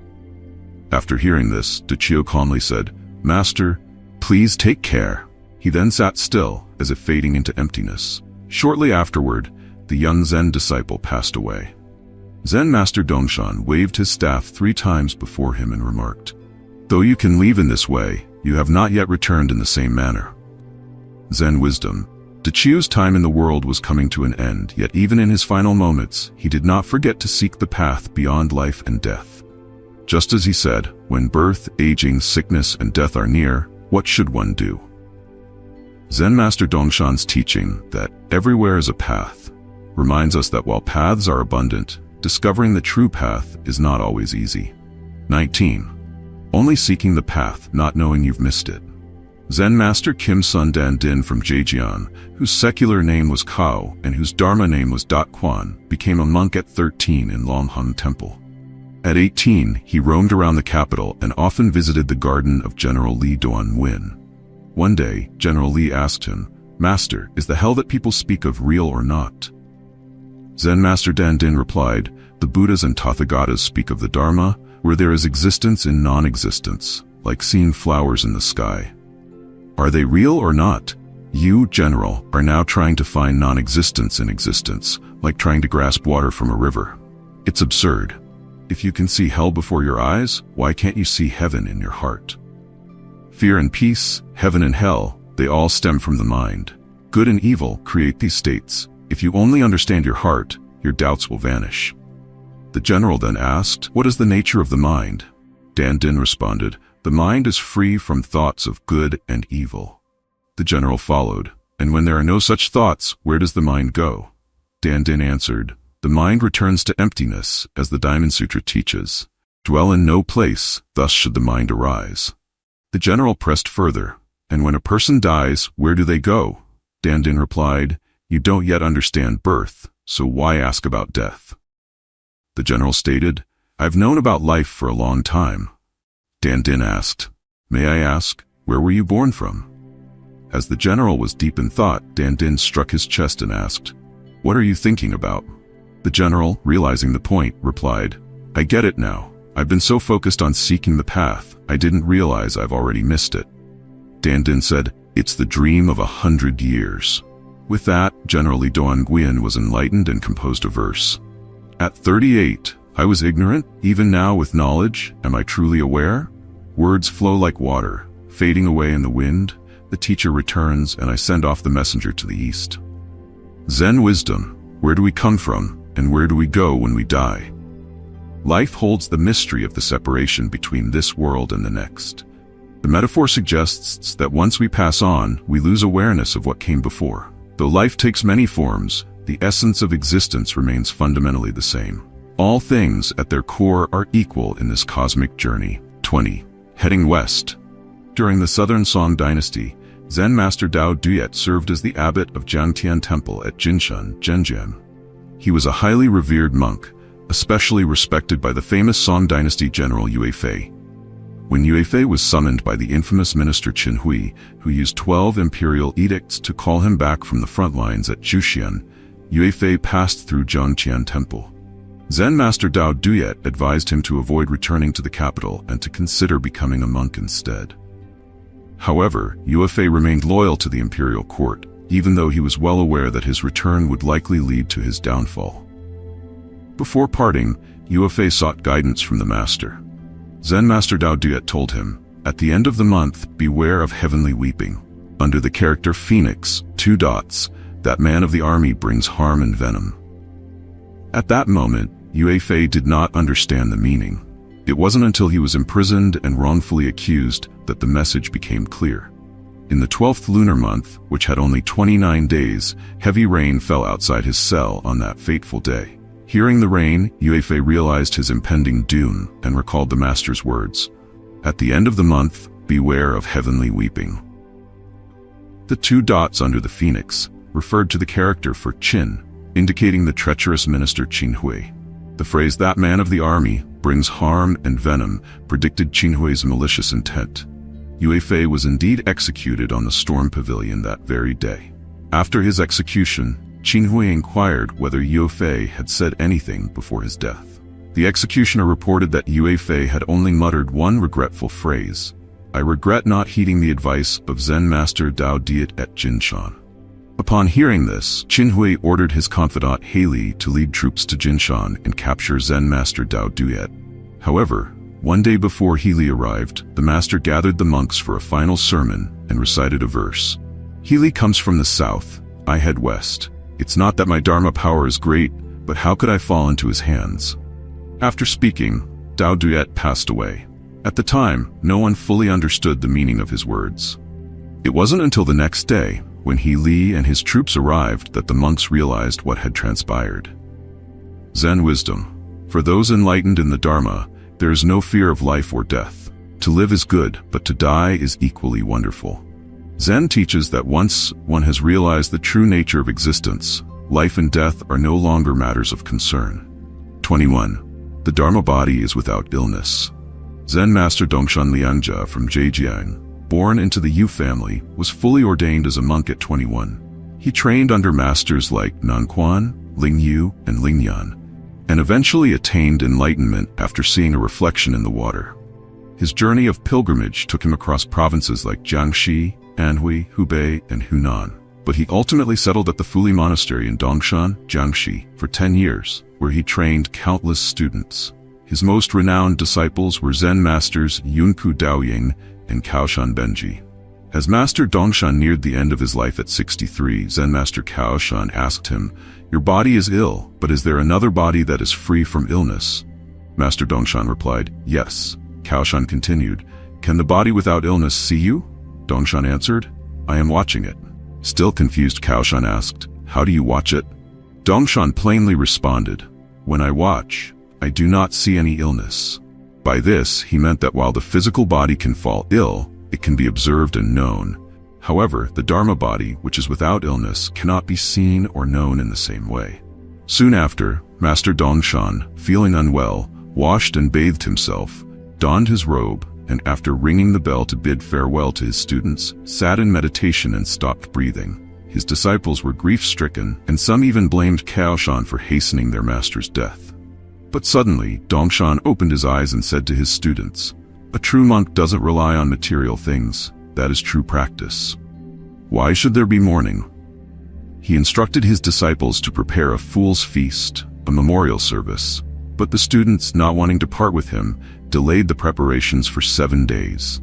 After hearing this, De Chiu calmly said, "Master, please take care." He then sat still, as if fading into emptiness. Shortly afterward, the young Zen disciple passed away. Zen master Dongshan waved his staff 3 times before him and remarked, "Though you can leave in this way, you have not yet returned in the same manner." Zen wisdom. De Chiu's time in the world was coming to an end, yet even in his final moments, he did not forget to seek the path beyond life and death. Just as he said, "When birth, aging, sickness, and death are near, what should one do?" Zen master Dongshan's teaching that everywhere is a path reminds us that while paths are abundant, discovering the true path is not always easy. 19. Only seeking the path, not knowing you've missed it. Zen master Kim Sun Dan Din from Zhejiang, whose secular name was Kao and whose dharma name was Dat Quan, became a monk at 13 in Longhung Temple. At 18, he roamed around the capital and often visited the garden of General Li Duan Win. One day, General Li asked him, "Master, is the hell that people speak of real or not?" Zen master Dan Din replied, "The Buddhas and Tathagatas speak of the Dharma, where there is existence in non-existence, like seeing flowers in the sky. Are they real or not? You, General, are now trying to find non-existence in existence, like trying to grasp water from a river. It's absurd. If you can see hell before your eyes, why can't you see heaven in your heart? Fear and peace, heaven and hell, they all stem from the mind. Good and evil create these states. If you only understand your heart, your doubts will vanish." The general then asked, "What is the nature of the mind?" Dan Din responded, "The mind is free from thoughts of good and evil." The general followed, "And when there are no such thoughts, where does the mind go?" Dan Din answered, "The mind returns to emptiness, as the Diamond Sutra teaches. Dwell in no place, thus should the mind arise." The general pressed further, "And when a person dies, where do they go?" Dan Din replied, "You don't yet understand birth, so why ask about death?" The general stated, "I've known about life for a long time." Dan Din asked, "May I ask, where were you born from?" As the general was deep in thought, Dan Din struck his chest and asked, "What are you thinking about?" The general, realizing the point, replied, "I get it now. I've been so focused on seeking the path, I didn't realize I've already missed it." Dan Din said, "It's the dream of 100 years. With that, General Li Duan Guian was enlightened and composed a verse. "At 38, I was ignorant, even now with knowledge, am I truly aware? Words flow like water, fading away in the wind. The teacher returns, and I send off the messenger to the east." Zen wisdom: where do we come from, and where do we go when we die? Life holds the mystery of the separation between this world and the next. The metaphor suggests that once we pass on, we lose awareness of what came before. Though life takes many forms, the essence of existence remains fundamentally the same. All things at their core are equal in this cosmic journey. 20. Heading west. During the Southern Song dynasty, Zen master Dao Duyet served as the abbot of Jiangtian Temple at Jinshan, Zhenjiang. He was a highly revered monk, especially respected by the famous Song dynasty general Yue Fei. When Yue Fei was summoned by the infamous minister Qin Hui, who used 12 imperial edicts to call him back from the front lines at Zhuxian, Yue Fei passed through Jiangtian Temple. Zen master Dao Duyet advised him to avoid returning to the capital and to consider becoming a monk instead. However, Yue Fei remained loyal to the imperial court, even though he was well aware that his return would likely lead to his downfall. Before parting, Yue Fei sought guidance from the master. Zen master Dao Duyet told him, "At the end of the month, beware of heavenly weeping. Under the character Phoenix, 2 dots, that man of the army brings harm and venom." At that moment, Yue Fei did not understand the meaning. It wasn't until he was imprisoned and wrongfully accused that the message became clear. In the 12th lunar month, which had only 29 days, heavy rain fell outside his cell on that fateful day. Hearing the rain, Yue Fei realized his impending doom and recalled the master's words, "At the end of the month, beware of heavenly weeping." The 2 dots under the phoenix referred to the character for Qin, indicating the treacherous minister Qin Hui. The phrase "that man of the army brings harm and venom" predicted Qin Hui's malicious intent. Yue Fei was indeed executed on the storm pavilion that very day. After his execution, Qin Hui inquired whether Yue Fei had said anything before his death. The executioner reported that Yue Fei had only muttered one regretful phrase, "I regret not heeding the advice of Zen master Dao Duyet at Jinshan." Upon hearing this, Qin Hui ordered his confidant Heili to lead troops to Jinshan and capture Zen master Dao Duyet. However, one day before Heili arrived, the master gathered the monks for a final sermon and recited a verse. "Heili comes from the south, I head west. It's not that my Dharma power is great, but how could I fall into his hands?" After speaking, Dao Duyet passed away. At the time, no one fully understood the meaning of his words. It wasn't until the next day, when Heili and his troops arrived, that the monks realized what had transpired. Zen wisdom: for those enlightened in the Dharma, there is no fear of life or death. To live is good, but to die is equally wonderful. Zen teaches that once one has realized the true nature of existence, life and death are no longer matters of concern. 21. The Dharma body is without illness. Zen master Dongshan Liangja from Zhejiang, born into the Yu family, was fully ordained as a monk at 21. He trained under masters like Nanquan, Lingyu, and Lingyan, and eventually attained enlightenment after seeing a reflection in the water. His journey of pilgrimage took him across provinces like Jiangxi, Anhui, Hubei, and Hunan, but he ultimately settled at the Fuli Monastery in Dongshan, Jiangxi, for 10 years, where he trained countless students. His most renowned disciples were Zen masters Yunku Daoying and Kaoshan Benji. As Master Dongshan neared the end of his life at 63, Zen Master Kaoshan asked him, "Your body is ill, but is there another body that is free from illness?" Master Dongshan replied, "Yes." Kaoshan continued, "Can the body without illness see you?" Dongshan answered, "I am watching it." Still confused, Kaoshan asked, "How do you watch it?" Dongshan plainly responded, "When I watch, I do not see any illness." By this, he meant that while the physical body can fall ill, it can be observed and known. However, the Dharma body, which is without illness, cannot be seen or known in the same way. Soon after, Master Dongshan, feeling unwell, washed and bathed himself, donned his robe, and after ringing the bell to bid farewell to his students, sat in meditation and stopped breathing. His disciples were grief-stricken, and some even blamed Kaoshan for hastening their master's death. But suddenly, Dongshan opened his eyes and said to his students, "A true monk doesn't rely on material things. That is true practice. Why should there be mourning?" He instructed his disciples to prepare a fool's feast, a memorial service, but the students, not wanting to part with him, delayed the preparations for 7 days.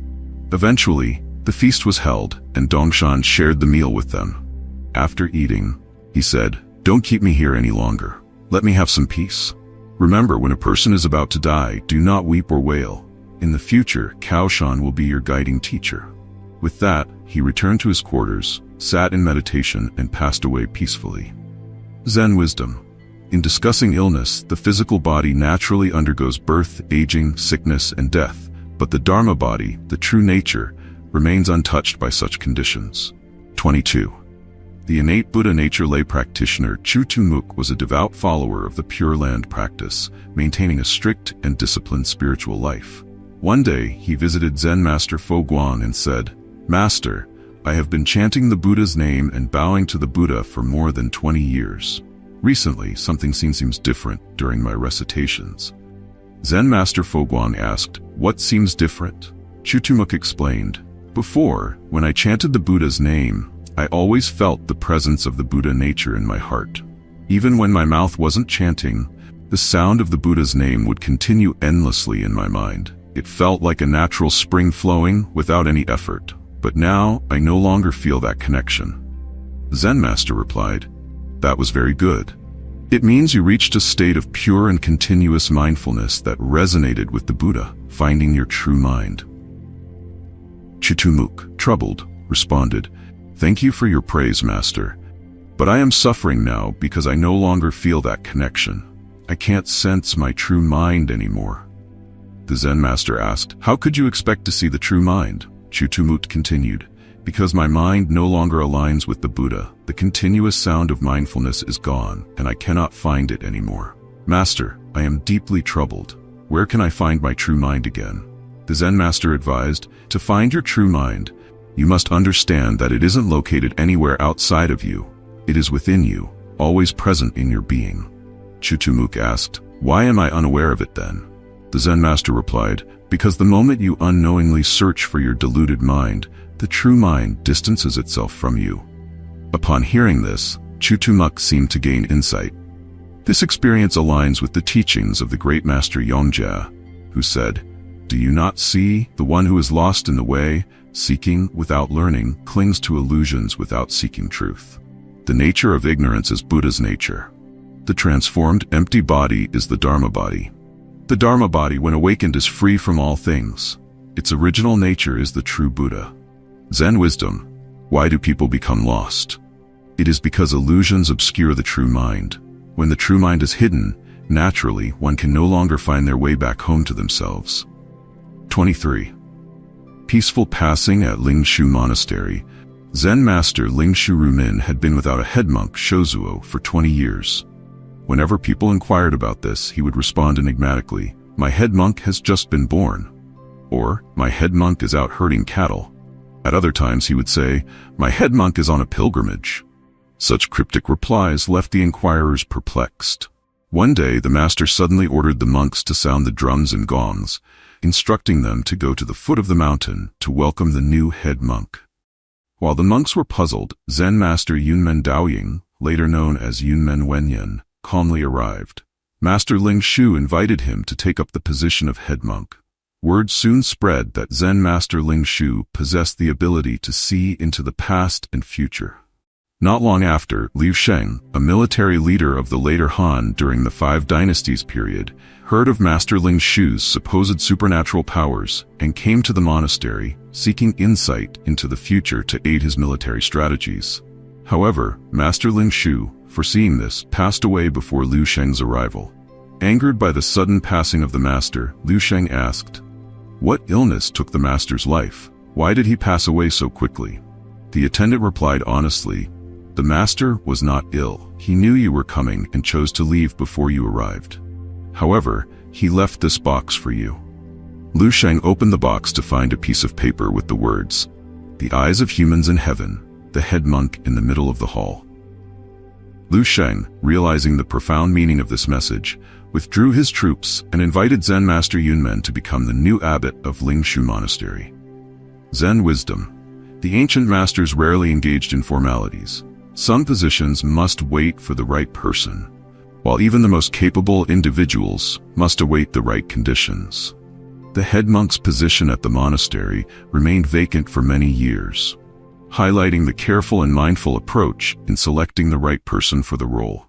Eventually, the feast was held, and Dongshan shared the meal with them. After eating, he said, "Don't keep me here any longer. Let me have some peace. Remember, when a person is about to die, do not weep or wail. In the future, Kaoshan will be your guiding teacher." With that, he returned to his quarters, sat in meditation, and passed away peacefully. Zen wisdom. In discussing illness, the physical body naturally undergoes birth, aging, sickness, and death, but the Dharma body, the true nature, remains untouched by such conditions. 22. The innate Buddha nature lay practitioner Chu Tumuk was a devout follower of the Pure Land practice, maintaining a strict and disciplined spiritual life. One day, he visited Zen Master Fo Guang and said, "Master, I have been chanting the Buddha's name and bowing to the Buddha for more than 20 years. Recently, something seems different during my recitations." Zen Master Fo Guang asked, "What seems different?" Chu Tumuk explained, "Before, when I chanted the Buddha's name, I always felt the presence of the Buddha nature in my heart. Even when my mouth wasn't chanting, the sound of the Buddha's name would continue endlessly in my mind. It felt like a natural spring flowing without any effort. But now, I no longer feel that connection." Zen Master replied, "That was very good. It means you reached a state of pure and continuous mindfulness that resonated with the Buddha, finding your true mind." Chu Tumuk, troubled, responded, "Thank you for your praise, Master. But I am suffering now because I no longer feel that connection. I can't sense my true mind anymore." The Zen Master asked, "How could you expect to see the true mind?" Chu Tumuk continued, "Because my mind no longer aligns with the Buddha, the continuous sound of mindfulness is gone, and I cannot find it anymore. Master, I am deeply troubled. Where can I find my true mind again?" The Zen Master advised, "To find your true mind, you must understand that it isn't located anywhere outside of you. It is within you, always present in your being." Chu Tumuk asked, "Why am I unaware of it then?" The Zen Master replied, "Because the moment you unknowingly search for your deluded mind, the true mind distances itself from you." Upon hearing this, Chu Tumuk seemed to gain insight. This experience aligns with the teachings of the great master Yongjia, who said, "Do you not see the one who is lost in the way, seeking without learning, clings to illusions without seeking truth? The nature of ignorance is Buddha's nature. The transformed, empty body is the Dharma body. The Dharma body, when awakened, is free from all things. Its original nature is the true Buddha." Zen wisdom. Why do people become lost? It is because illusions obscure the true mind. When the true mind is hidden, naturally, one can no longer find their way back home to themselves. 23. Peaceful passing at Lingshu Monastery. Zen master Lingshu Rumin had been without a head monk Shozuo for 20 years. Whenever people inquired about this, he would respond enigmatically, "My head monk has just been born," or "My head monk is out herding cattle." At other times he would say, "My head monk is on a pilgrimage." Such cryptic replies left the inquirers perplexed. One day the master suddenly ordered the monks to sound the drums and gongs, instructing them to go to the foot of the mountain to welcome the new head monk. While the monks were puzzled, Zen master Yunmen Daoying, later known as Yunmen Wenyan, calmly arrived. Master Lingshu invited him to take up the position of head monk. Word soon spread that Zen master Lingshu possessed the ability to see into the past and future. Not long after, Liu Sheng, a military leader of the later Han during the Five Dynasties period, heard of Master Lingshu's supposed supernatural powers and came to the monastery, seeking insight into the future to aid his military strategies. However, Master Lingshu, foreseeing this, passed away before Liu Sheng's arrival. Angered by the sudden passing of the master, Liu Sheng asked, "What illness took the master's life? Why did he pass away so quickly?" The attendant replied honestly, "The master was not ill. He knew you were coming and chose to leave before you arrived. However, he left this box for you." Liu Sheng opened the box to find a piece of paper with the words, "The eyes of humans in heaven, the head monk in the middle of the hall." Liu Sheng, realizing the profound meaning of this message, withdrew his troops and invited Zen master Yunmen to become the new abbot of Lingshu Monastery. Zen wisdom. The ancient masters rarely engaged in formalities. Some positions must wait for the right person, while even the most capable individuals must await the right conditions. The head monk's position at the monastery remained vacant for many years, highlighting the careful and mindful approach in selecting the right person for the role.